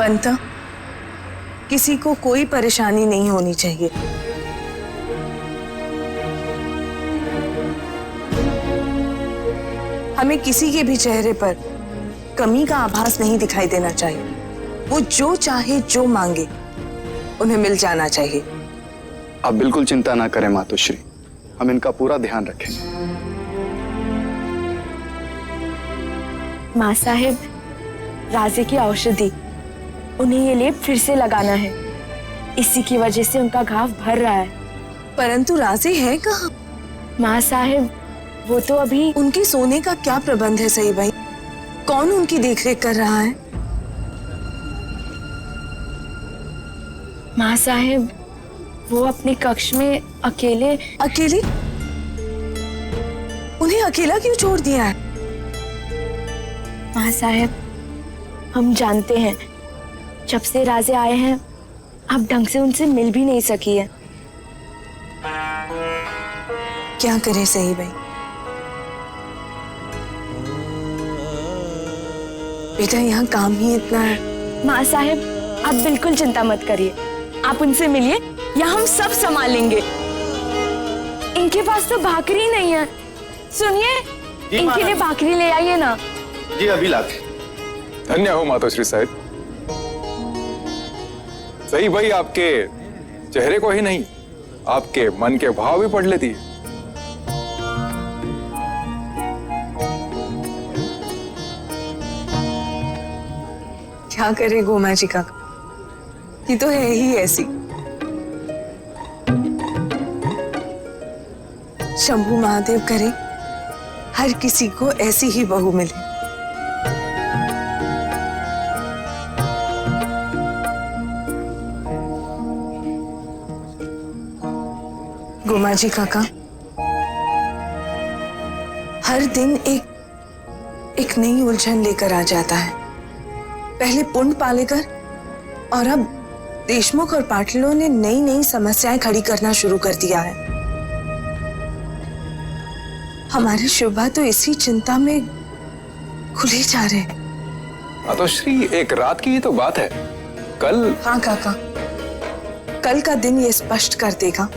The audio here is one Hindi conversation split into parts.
पंता, किसी को कोई परेशानी नहीं होनी चाहिए। हमें किसी के भी चेहरे पर कमी का आभास नहीं दिखाई देना चाहिए। वो जो चाहे जो मांगे उन्हें मिल जाना चाहिए। आप बिल्कुल चिंता ना करें मातोश्री, हम इनका पूरा ध्यान रखेंगे। माँ साहेब, राजे की औषधि, उन्हें ये लेप फिर से लगाना है। इसी की वजह से उनका घाव भर रहा है। परंतु राजे है कहाँ? माँ साहेब, वो तो अभी। उनके सोने का क्या प्रबंध है सही भाई? कौन उनकी देखरेख कर रहा है? माँ साहेब, वो अपने कक्ष में अकेले। अकेले? उन्हें अकेला क्यों छोड़ दिया है? माँ साहेब, हम जानते हैं जब से राजे आए हैं आप ढंग से उनसे मिल भी नहीं सकी है। क्या करे सही भाई? बेटा, यहाँ काम ही इतना है। माँ साहेब, आप बिल्कुल चिंता मत करिए, आप उनसे मिलिए या हम सब संभाल लेंगे। इनके पास तो भाकरी नहीं है। सुनिए, इनके लिए भाकरी ले आइए ना। जी अभी लाते। धन्य हो मातोश्री साहब। सही भाई आपके चेहरे को ही नहीं, आपके मन के भाव भी पढ़ लेती है। क्या करे गोमा जी का, ये तो है ही ऐसी। शंभू महादेव करे हर किसी को ऐसी ही बहू मिले। गोमा जी काका, हर दिन एक नई उलझन लेकर आ जाता है। पहले पुंड पालेकर और अब देशमुख और पाटिलों ने नई नई समस्याएं खड़ी करना शुरू कर दिया है। हमारे शुभा तो इसी चिंता में खुले जा रहे हैं। मातोश्री, एक रात की ही तो बात है। कल। हाँ काका, कल का दिन ये स्पष्ट कर देगा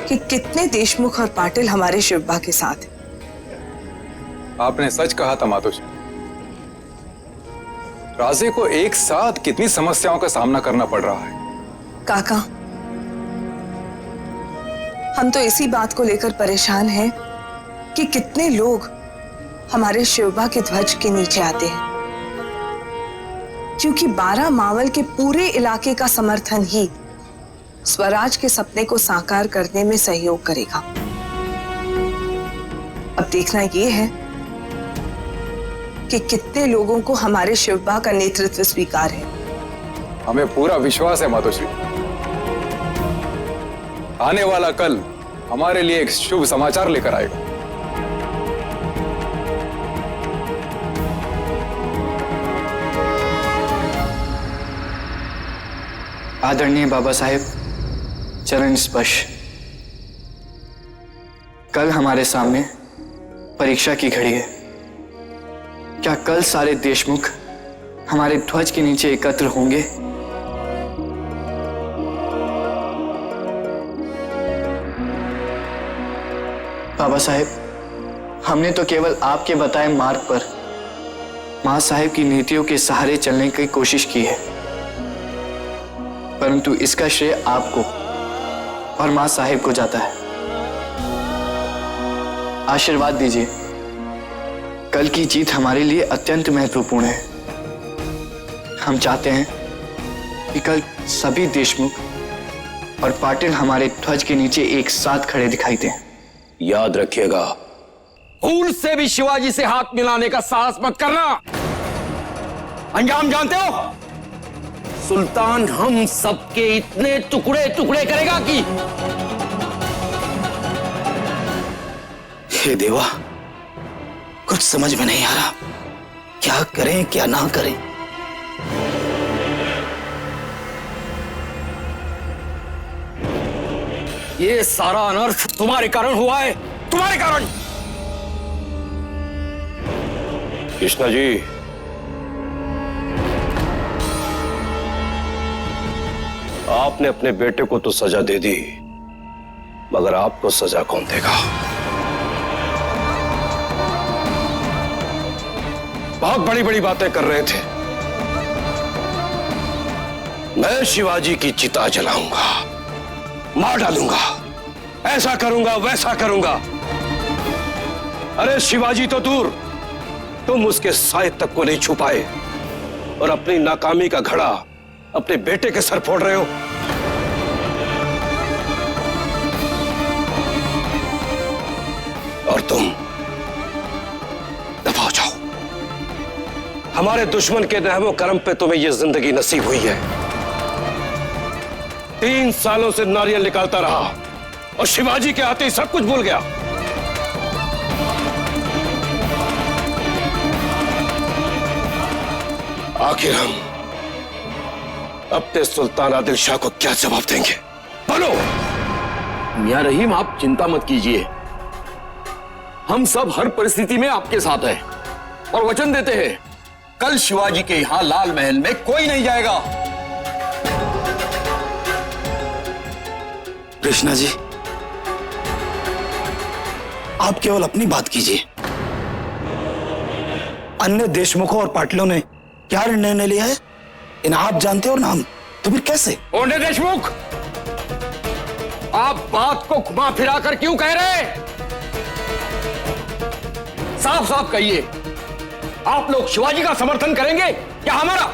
कि कितने देशमुख और पाटिल हमारे शिवबा के साथ हैं। आपने सच कहा था मातोश्री, राजे को एक साथ कितनी समस्याओं का सामना करना पड़ रहा है। काका, हम तो इसी बात को लेकर परेशान हैं कि कितने लोग हमारे शिवबा के ध्वज के नीचे आते हैं, क्योंकि 12 मावल के पूरे इलाके का समर्थन ही स्वराज के सपने को साकार करने में सहयोग करेगा। अब देखना यह है कि कितने लोगों को हमारे शिवबा का नेतृत्व स्वीकार है। हमें पूरा विश्वास है मातोश्री, आने वाला कल हमारे लिए एक शुभ समाचार लेकर आएगा। आदरणीय बाबा साहेब, चरण स्पर्श। कल हमारे सामने परीक्षा की घड़ी है। क्या कल सारे देशमुख हमारे ध्वज के नीचे एकत्र होंगे? बाबा साहेब, हमने तो केवल आपके बताए मार्ग पर मां साहेब की नीतियों के सहारे चलने की कोशिश की है, परंतु इसका श्रेय आपको और मां साहेब को जाता है। आशीर्वाद दीजिए। कल की जीत हमारे लिए अत्यंत महत्वपूर्ण है। हम चाहते हैं कि कल सभी देशमुख और पाटिल हमारे ध्वज के नीचे एक साथ खड़े दिखाई दें। याद रखिएगा, भूल से भी शिवाजी से हाथ मिलाने का साहस मत करना। अंजाम जानते हो? सुल्तान हम सबके इतने टुकड़े टुकड़े करेगा कि हे देवा, कुछ समझ में नहीं आ रहा, क्या करें क्या ना करें। ये सारा अनर्थ तुम्हारे कारण हुआ है, तुम्हारे कारण। कृष्णा जी, आपने अपने बेटे को तो सजा दे दी, मगर आपको सजा कौन देगा? बहुत बड़ी बड़ी बातें कर रहे थे। मैं शिवाजी की चिता जलाऊंगा, मार डालूंगा, ऐसा करूंगा वैसा करूंगा। अरे शिवाजी तो दूर, तुम उसके साए तक को नहीं छू पाए और अपनी नाकामी का घड़ा अपने बेटे के सर फोड़ रहे हो। और तुम दफा हो जाओ। हमारे दुश्मन के रहमो करम पे तुम्हें यह जिंदगी नसीब हुई है। 3 सालों से नारियल निकालता रहा और शिवाजी के आते ही सब कुछ भूल गया। आखिर हम अपने सुल्तान आदिल शाह को क्या जवाब देंगे? बोलो। मियां रहीम, आप चिंता मत कीजिए। हम सब हर परिस्थिति में आपके साथ हैं और वचन देते हैं, कल शिवाजी के यहां लाल महल में कोई नहीं जाएगा। कृष्णा जी, आप केवल अपनी बात कीजिए। अन्य देशमुखों और पाटिलों ने क्या निर्णय लिया है, इन आप जानते हो ना हम, तो फिर कैसे? ओंडे देशमुख, आप बात को घुमा फिरा कर क्यों कह रहे? साफ साफ कहिए, आप लोग शिवाजी का समर्थन करेंगे या हमारा?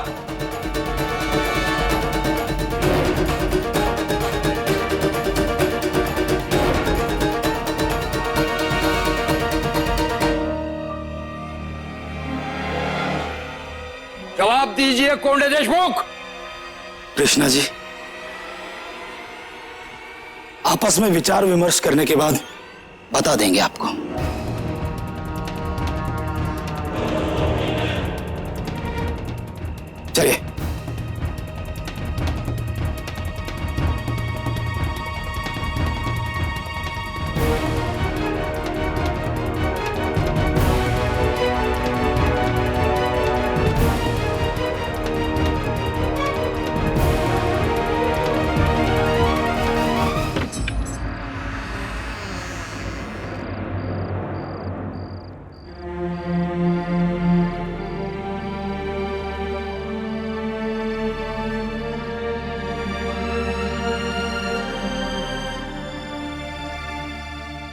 जवाब दीजिए कोंडे देशमुख। कृष्णा जी, आपस में विचार विमर्श करने के बाद बता देंगे आपको। चलिए।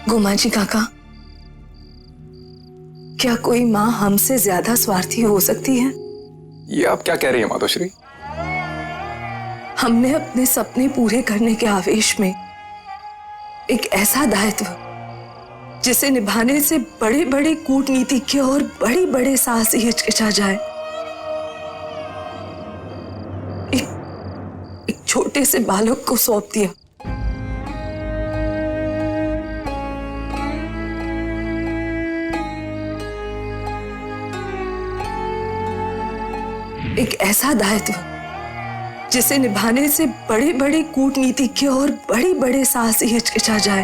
गुमाजी काका, क्या कोई माँ हमसे ज्यादा स्वार्थी हो सकती है? ये आप क्या कह रही हैं मातोश्री? हमने अपने सपने पूरे करने के आवेश में एक ऐसा दायित्व जिसे निभाने से बड़े बड़े कूटनीतिज्ञ और बड़े बड़े साहसी हिचकिचा जाए, एक छोटे से बालक को सौंप दिया। एक ऐसा दायित्व जिसे निभाने से बड़े बड़े कूटनीतिज्ञ और बड़े बड़े साहसी हिचकिचा जाए,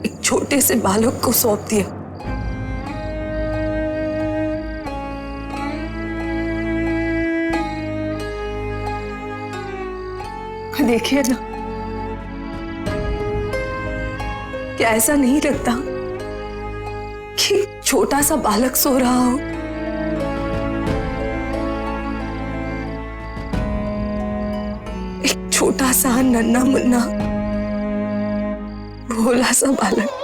एक छोटे से बालक को सौंप दिया। देखिए ना, क्या ऐसा नहीं लगता कि छोटा सा बालक सो रहा हो? एक छोटा सा नन्हा मुन्ना भोला सा बालक।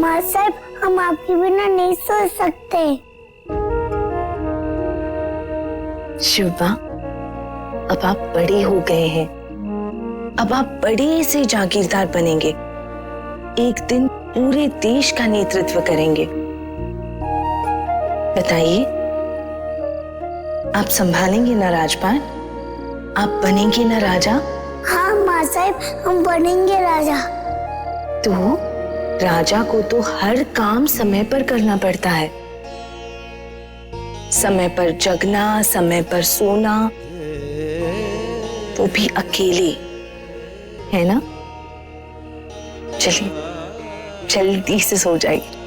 माँ साहब, हम आपके बिना नहीं सो सकते। शिवा, अब आप बड़े हो गए हैं। अब आप बड़े से जागीरदार बनेंगे। एक दिन पूरे देश का नेतृत्व करेंगे। बताइए, आप संभालेंगे ना राजपाट? आप बनेंगे ना राजा? हाँ माँ साहब, हम बनेंगे राजा। तो राजा को तो हर काम समय पर करना पड़ता है। समय पर जगना, समय पर सोना, वो भी अकेले, है ना? चलिए जल्दी से सो जाइए।